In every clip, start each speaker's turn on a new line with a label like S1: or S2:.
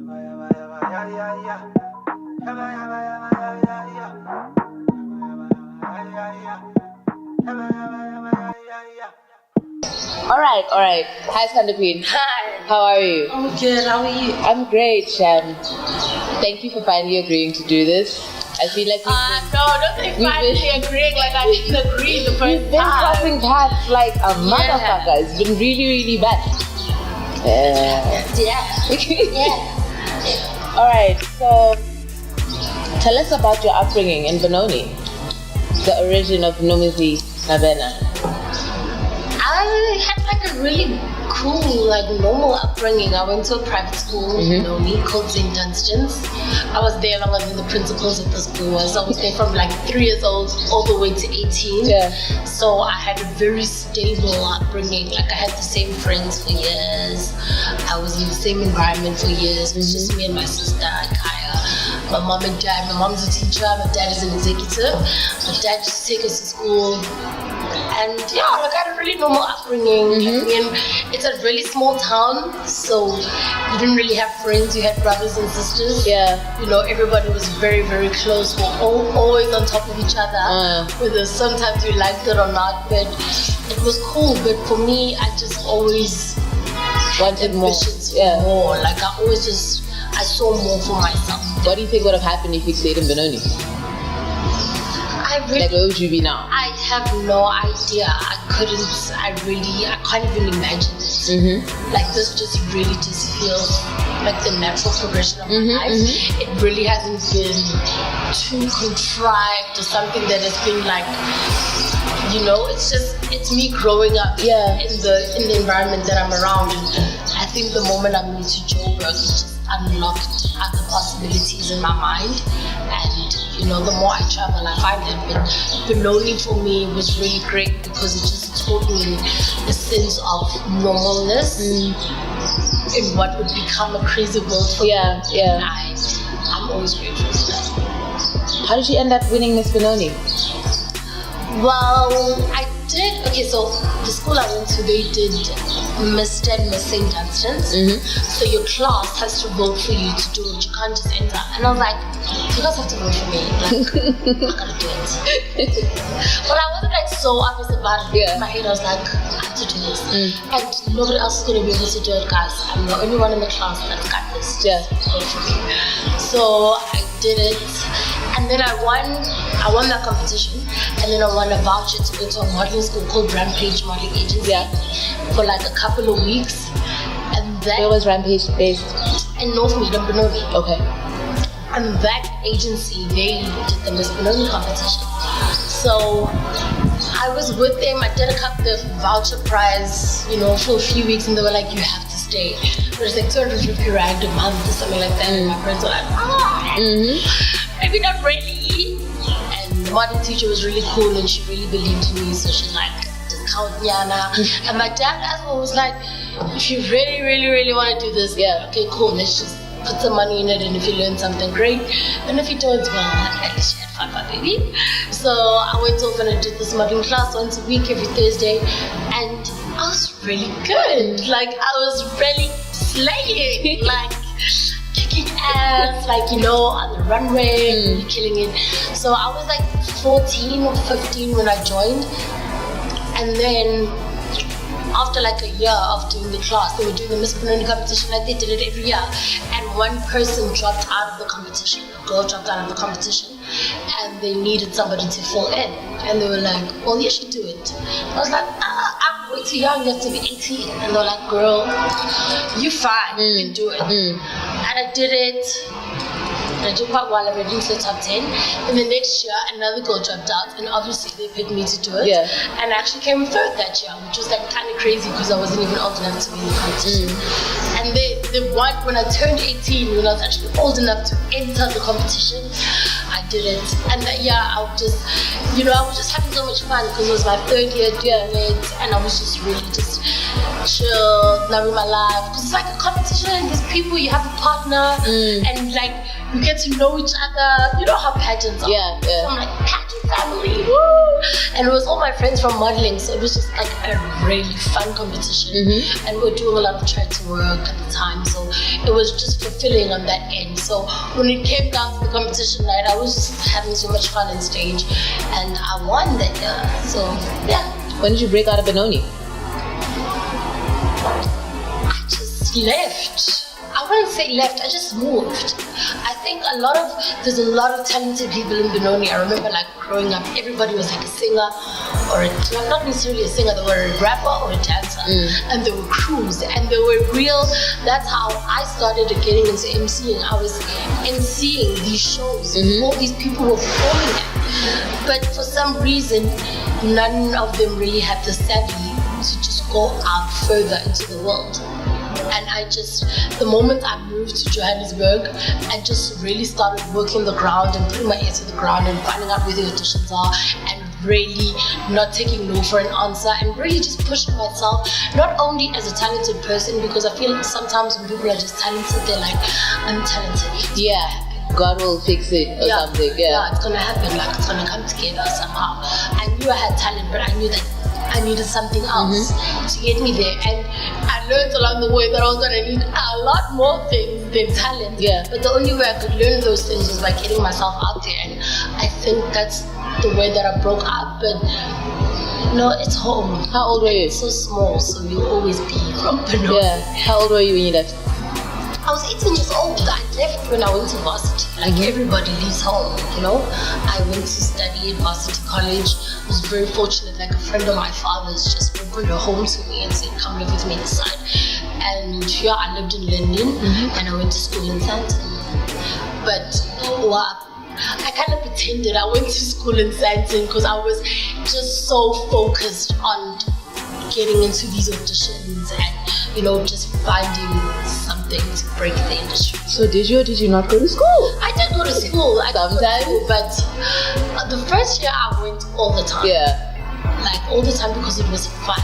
S1: All right. Hi, Thunder Queen.
S2: Hi.
S1: How are you?
S2: I'm good. How are you?
S1: I'm great, Sham. Thank you for finally agreeing to do this. I feel like
S2: don't think finally agreeing like I didn't agree the first time.
S1: We've been crossing paths like a motherfucker. It's been really, really bad.
S2: Yeah.
S1: All right. So, tell us about your upbringing in Benoni, the origin of Nomuzi Mabena.
S2: I had like a really cool, like normal upbringing. I went to a private school in Benoni called St. Dunstan's. I was there longer than the principals at the school was. I was there from like 3 years old all the way to 18.
S1: Yeah.
S2: So I had a very stable upbringing. Like I had the same friends for years. I was in the same environment for years. It was just me and my sister, Kaya. My mom and dad. My mom's a teacher. My dad is an executive. My dad used to take us to school. And yeah, like I had a really normal upbringing. I mean, it's a really small town, so you didn't really have friends. You had brothers and sisters.
S1: Yeah.
S2: You know, everybody was very, very close. We're always on top of each other. Whether sometimes you liked it or not, but it was cool. But for me, I just always
S1: wanted more.
S2: More. Like I saw more for myself.
S1: What do you think would have happened if you stayed in Benoni? Like, where would you be now?
S2: I have no idea. I can't even imagine it. Like this just really just feels like the natural progression of my life. It really hasn't been too contrived or something that has been like, you know, it's me growing up in the environment that I'm around. And I think the moment I moved to Joburg, it just unlocked other possibilities in my mind. And you know, the more I travel, I find it. But Benoni for me was really great because it just taught me a sense of normalness in what would become a crazy world for me. And I'm always grateful for that.
S1: How did you end up winning Miss Benoni?
S2: Well, I did. Okay, so the school I went to, they did Miss and Miss St. Dunstan's. So your class has to vote for you to do it. You can't just enter. And I was like, you guys have to vote for me. Like, I'm gonna do it. But I wasn't like so obvious about it. In my head, I was like, I have to do this. And nobody else is gonna be able to do it, guys. I'm the only one in the class that's got this. Vote for me. So I did it. And then I won that competition, and then I won a voucher to go to a modeling school called Rampage Modeling Agency for like a couple of weeks. And then
S1: where was Rampage based?
S2: In North Mead, in Benoni.
S1: Okay.
S2: And that agency, they did the Miss Benoni competition. So I was with them. I did the voucher prize, you know, for a few weeks, and they were like, you have to stay. It was like 250 rand a month or something like that. And my friends were like, maybe not really. And the modeling teacher was really cool and she really believed in me, so she's like, discount Yana. And my dad as well was like, if you really, really, really want to do this, okay, cool, let's just put some money in it, and if you learn something, great. And if you don't, well, at least you had fun, baby. So I went off and I did this modeling class once a week, every Thursday, and I was really good. Like, I was really slaying, like kicking ass, like, you know, on the runway, really killing it. So I was like 14 or 15 when I joined, and then after like a year of doing the class, they were doing the Miss Benoni competition, like they did it every year, and one person dropped out of the competition, a girl dropped out of the competition, and they needed somebody to fill in, and they were like, well, you should do it. I was like, I'm way too young, you have to be 18, and they were like, girl, you fine, you can do it. And I did it. I did quite well. I made it into the top 10. And the next year, another girl dropped out, and obviously they picked me to do it. And I actually came third that year, which was like kind of crazy because I wasn't even old enough to be in the competition. And when I turned 18, when I was actually old enough to enter the competition, I did it. And I was just having so much fun because it was my third year doing it, and I was just really just chill, loving my life. Because it's like a competition, there's people, you have a partner, and like we get to know each other. You know how pageants are.
S1: Yeah, yeah.
S2: So I'm like, pageant family, woo! And it was all my friends from modeling, so it was just like a really fun competition. And we were doing a lot of charity work at the time, so it was just fulfilling on that end. So when it came down to the competition night, I was just having so much fun on stage, and I won that year. So yeah.
S1: When did you break out of Benoni?
S2: I just left. I wouldn't say left, I just moved. I think there's a lot of talented people in Benoni. I remember like growing up, everybody was like a singer or not necessarily a singer, they were a rapper or a dancer. And there were crews and they were real. That's how I started getting into MCing. I was MCing these shows. All these people were performing them. But for some reason, none of them really had the savvy to just go out further into the world. And the moment I moved to Johannesburg, I just really started working the ground and putting my ear to the ground and finding out where the auditions are and really not taking no for an answer and really just pushing myself, not only as a talented person, because I feel sometimes when people are just talented, they're like, I'm talented.
S1: Yeah. God will fix it or something.
S2: Yeah, it's gonna happen, like it's gonna come together somehow. I knew I had talent, but I knew that I needed something else to get me there. And I learned along the way that I was gonna need a lot more things than talent.
S1: Yeah.
S2: But the only way I could learn those things was by getting myself out there. And I think that's the way that I broke out. But no, it's home.
S1: How old were you?
S2: It's so small, so you'll always be from Benoni.
S1: Yeah. How old were you when you left?
S2: I was 18 years old. I left when I went to varsity. Like everybody leaves home, you know. I went to study at varsity college. I was very fortunate. Like a friend of my father's just opened a home to me and said, come live with me inside. And yeah, I lived in London and I went to school in Sandton. But I kind of pretended I went to school in Sandton because I was just so focused on getting into these auditions and, you know, just finding something to break the industry.
S1: So did you or did you not go to school?
S2: I did go to school.
S1: Sometimes?
S2: But the first year I went all the time.
S1: Yeah.
S2: Like all the time because it was fun.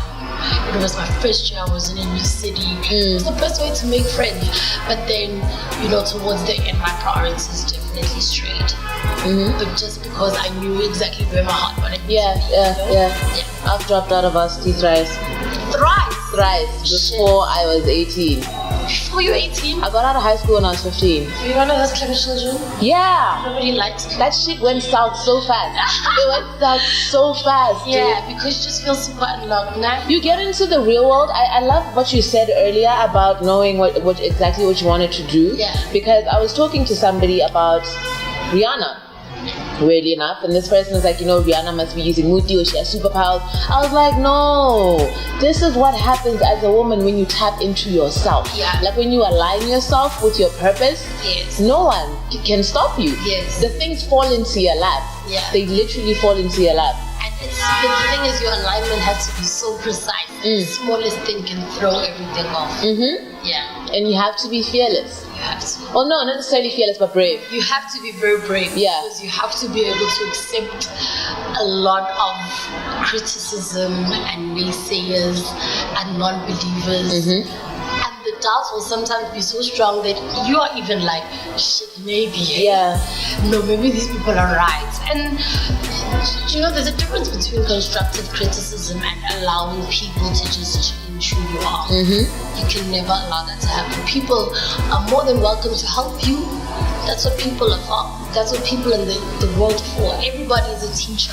S2: It was my first year, I was in a new city. It was the best way to make friends. But then, you know, towards the end, my priorities definitely strayed. But just because I knew exactly where my heart wanted me to be.
S1: Yeah. I've dropped out of varsity thrice. Thrice before I was 18.
S2: Before you were 18?
S1: I got out of high school when I was 15.
S2: You one of those clever children?
S1: Yeah.
S2: Nobody likes me.
S1: That shit went south so fast. It went south so fast.
S2: Yeah, because you just feel super unlocked now.
S1: You get into the real world. I love what you said earlier about knowing what exactly what you wanted to do.
S2: Yeah.
S1: Because I was talking to somebody about Rihanna. Weirdly enough, and this person was like, you know, Rihanna must be using Muti or she has superpowers. I was like, no, this is what happens as a woman when you tap into yourself.
S2: Yeah.
S1: Like when you align yourself with your purpose, no one can stop you.
S2: Yes.
S1: The things fall into your lap.
S2: Yeah.
S1: They literally fall into your lap.
S2: And the thing is, your alignment has to be so precise. The smallest thing can throw everything off. Yeah.
S1: And you have to be fearless.
S2: You have to.
S1: Well, no, not necessarily fearless, but brave.
S2: You have to be very brave.
S1: Yeah.
S2: Because you have to be able to accept a lot of criticism and naysayers and non-believers. And the doubts will sometimes be so strong that you are even like, shit, maybe.
S1: Yeah.
S2: No, maybe these people are right. And you know, there's a difference between constructive criticism and allowing people to just change who you are. You can never allow that to happen. People are more than welcome to help you. That's what people are for. That's what people in the world for. Everybody is a teacher,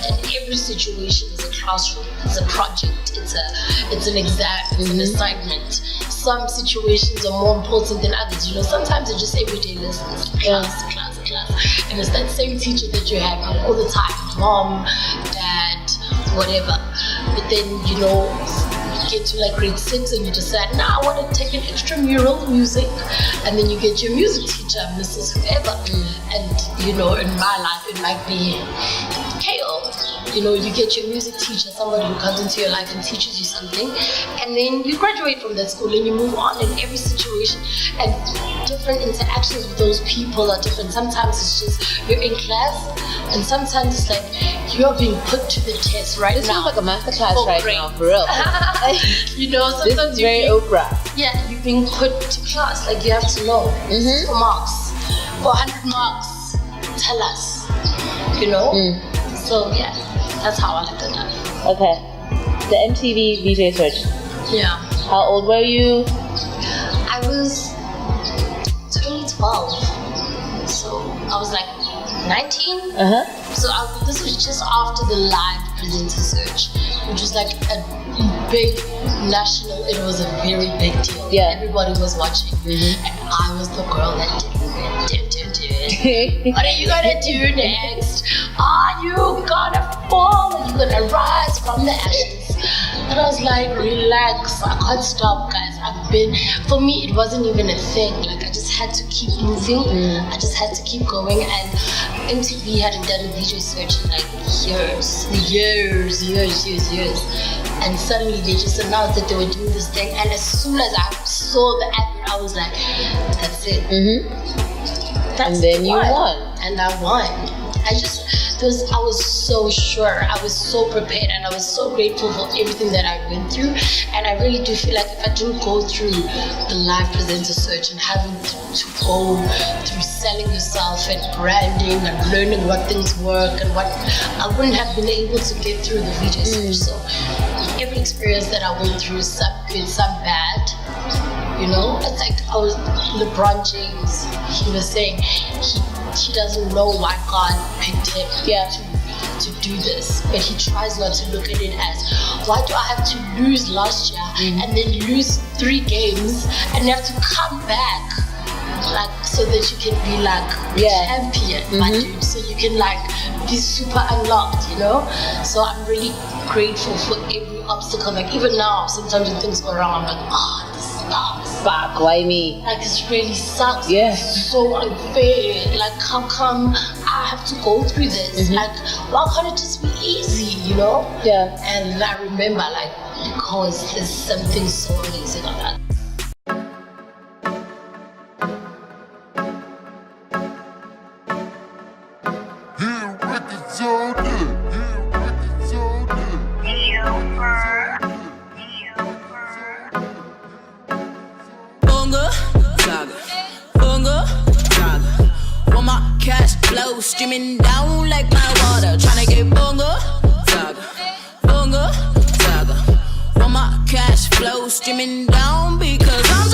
S2: and every situation is a classroom. It's a project. It's an exam. It's an assignment. Some situations are more important than others. You know, sometimes it's just everyday lessons, class. And it's that same teacher that you have all the time, mom, dad, whatever. But then, you know, you get to like grade 6 and you decide, I want to take an extramural music. And then you get your music teacher, Mrs. Whoever. And, you know, in my life, it might be KO. You know, you get your music teacher, somebody who comes into your life and teaches you something. And then you graduate from that school and you move on in every situation. And different interactions with those people are different. Sometimes it's just you're in class, and sometimes it's like you're being put to the test right
S1: this
S2: now.
S1: This feels like a masterclass right now, for real.
S2: You know, sometimes
S1: this is very Oprah.
S2: Yeah, you're being put to class. Like you have to know. This is for marks. for 100 marks, tell us, you know? So yeah, that's how I looked at that.
S1: Okay. The MTV VJ search.
S2: Yeah.
S1: How old were you?
S2: I was 2012. So I was like 19. So this was just after the live presenter search, which was like a big national. It was a very big deal.
S1: Yeah.
S2: Everybody was watching, and I was the girl that did. What are you gonna do next? Are you gonna fall? Are you gonna rise from the ashes? And I was like, relax, I can't stop, guys. For me, it wasn't even a thing. Like, I just had to keep moving. I just had to keep going. And MTV hadn't done a VJ search in like years. And suddenly they just announced that they were doing this thing. And as soon as I saw the advert, I was like, that's it.
S1: And then you won.
S2: And I won. I was so sure, I was so prepared, and I was so grateful for everything that I went through. And I really do feel like if I didn't go through the live presenter search and having to go through selling yourself and branding and learning what things work and what, I wouldn't have been able to get through the VJ search. So every experience that I went through, some good, some bad. You know, it's like LeBron James, he was saying he doesn't know why God picked him to do this, but he tries not to look at it as, why do I have to lose last year and then lose 3 games and have to come back, like, so that you can be like champion, my dude, so you can like be super unlocked, you know? So I'm really grateful for every obstacle. Like even now, sometimes when things go wrong, I'm like, oh, this sucks.
S1: Fuck, why me?
S2: Like it really sucks.
S1: Yeah.
S2: It's so unfair. Like how come I have to go through this? Like why can't it just be easy, you know?
S1: Yeah.
S2: And I remember like, because there's something so amazing about that.
S3: Streaming down like my water, tryna get bongo, zaga, bongo, zaga. Want my cash flow streaming down because I'm